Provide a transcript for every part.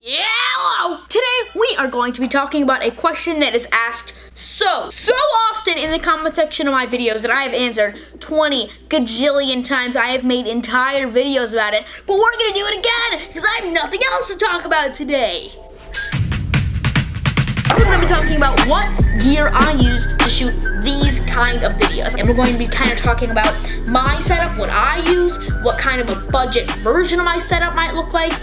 Yeah, hello! Today we are going to be talking about a question that is asked so often in the comment section of my videos that I have answered 20 gajillion times. I have made entire videos about it, but we're gonna do it again because I have nothing else to talk about today. We're going to be talking about what gear I use to shoot these kind of videos. And we're going to be kind of talking about my setup, what I use, what kind of a budget version of my setup might look like,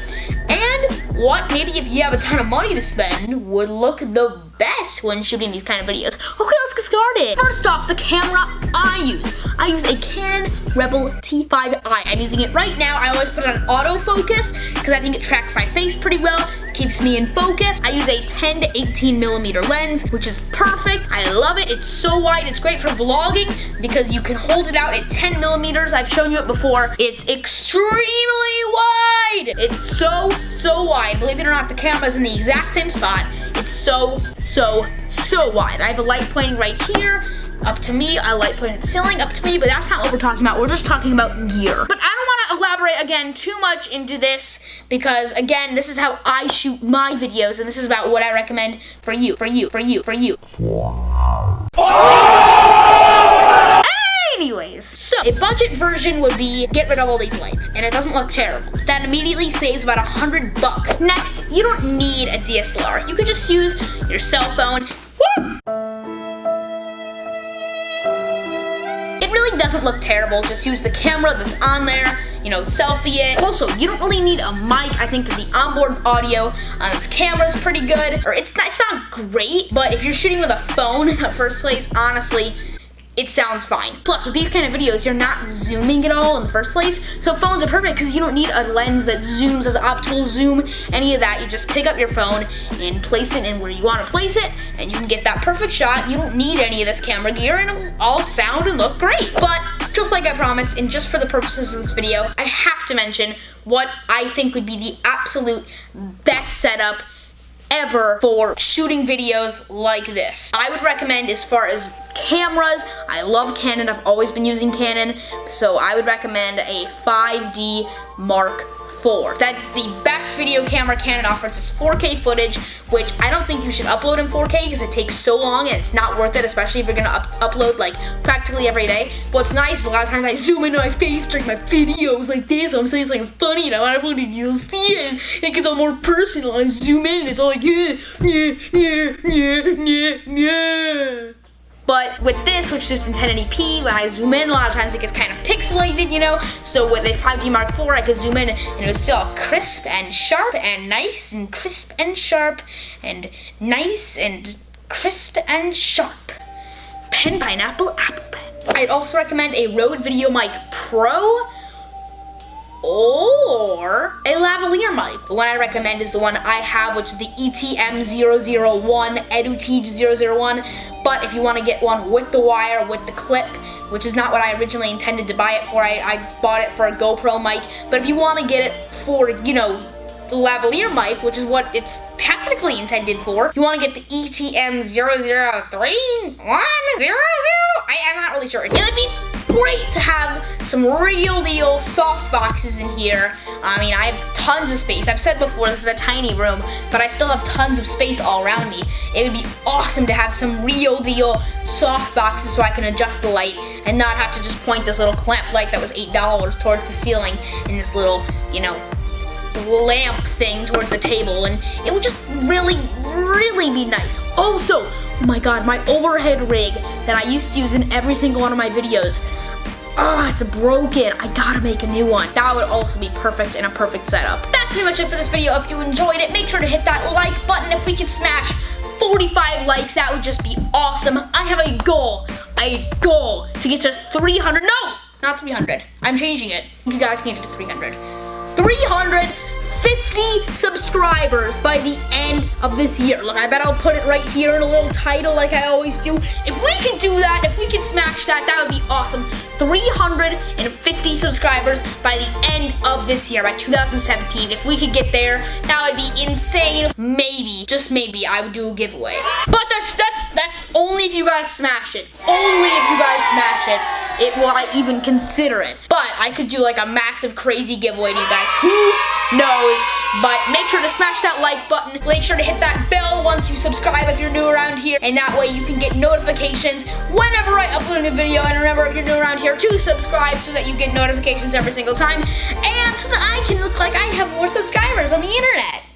and what maybe if you have a ton of money to spend would look the best when shooting these kind of videos. Okay, let's get started. First off, the camera I use. I use a Canon Rebel T5i. I'm using it right now. I always put it on autofocus because I think it tracks my face pretty well. Keeps me in focus. I use a 10 to 18 millimeter lens, which is perfect. I love it. It's so wide. It's great for vlogging because you can hold it out at 10 millimeters. I've shown you it before. It's extremely wide. It's so wide. Believe it or not, the camera's in the exact same spot. It's so wide. I have a light pointing right here. Up to me, I light pointing at the ceiling, up to me, but that's not what we're talking about. We're just talking about gear. But I don't want to elaborate again too much into this because again, this is how I shoot my videos and this is about what I recommend for you. Anyways, so a budget version would be get rid of all these lights and it doesn't look terrible. That immediately saves about $100. Next, you don't need a DSLR. You could just use your cell phone. Woo! It really doesn't look terrible. Just use the camera that's on there, selfie it. Also, you don't really need a mic. I think that the onboard audio on this camera is pretty good. Or it's not great, but if you're shooting with a phone in the first place, honestly, it sounds fine. Plus, with these kind of videos, you're not zooming at all in the first place. So phones are perfect because you don't need a lens that zooms as optical zoom, any of that. You just pick up your phone and place it in where you want to place it, and you can get that perfect shot. You don't need any of this camera gear, and it'll all sound and look great. But just like I promised, and just for the purposes of this video, I have to mention what I think would be the absolute best setup ever for shooting videos like this. I would recommend, as far as cameras, I love Canon. I've always been using Canon, so I would recommend a 5D Mark IV. That's the best video camera Canon offers. It's 4K footage, which I don't think you should upload in 4K because it takes so long and it's not worth it, especially if you're gonna upload like practically every day. What's nice is a lot of times I zoom into my face during my videos like this, so I'm saying something funny and I want everyone to see it, and it gets all more personal. I zoom in and it's all like, yeah. But with this, which shoots in 1080p, when I zoom in, a lot of times it gets kind of pixelated, So with a 5D Mark IV, I could zoom in and it was still crisp and sharp and nice and crisp and sharp and nice and crisp and sharp. Pen, pineapple, apple pen. I'd also recommend a Rode VideoMic Pro or a lavalier mic. The one I recommend is the one I have, which is the ETM001, EduTeach001. But if you want to get one with the wire, with the clip, which is not what I originally intended to buy it for, I bought it for a GoPro mic. But if you want to get it for, the lavalier mic, which is what it's technically intended for, you want to get the ETM003, I'm not really sure. It would be great to have some real deal soft boxes in here. I mean, I have tons of space. I've said before, this is a tiny room, but I still have tons of space all around me. It would be awesome to have some real deal soft boxes so I can adjust the light and not have to just point this little clamp light that was $8 towards the ceiling and this little, lamp thing towards the table, and it would just really be nice. Also, oh my god, my overhead rig that I used to use in every single one of my videos, it's broken. I gotta make a new one. That would also be perfect in a perfect setup. That's pretty much it for this video. If you enjoyed it, make sure to hit that like button. If we could smash 45 likes, that would just be awesome. I have a goal to get to 300, no, not 300. I'm changing it. You guys can get to 300. 350 subscribers by the end of this year. Look, I bet I'll put it right here in a little title like I always do. If we can do that, if we can smash that, that would be awesome. 350 subscribers by the end of this year, by 2017. If we could get there, that would be insane. Maybe, just maybe, I would do a giveaway. But that's only if you guys smash it. Only if you guys smash it. will I even consider it. But I could do like a massive crazy giveaway to you guys. Who knows? But make sure to smash that like button. Make sure to hit that bell once you subscribe if you're new around here. And that way you can get notifications whenever I upload a new video. And remember, if you're new around here, to subscribe so that you get notifications every single time. And so that I can look like I have more subscribers on the internet.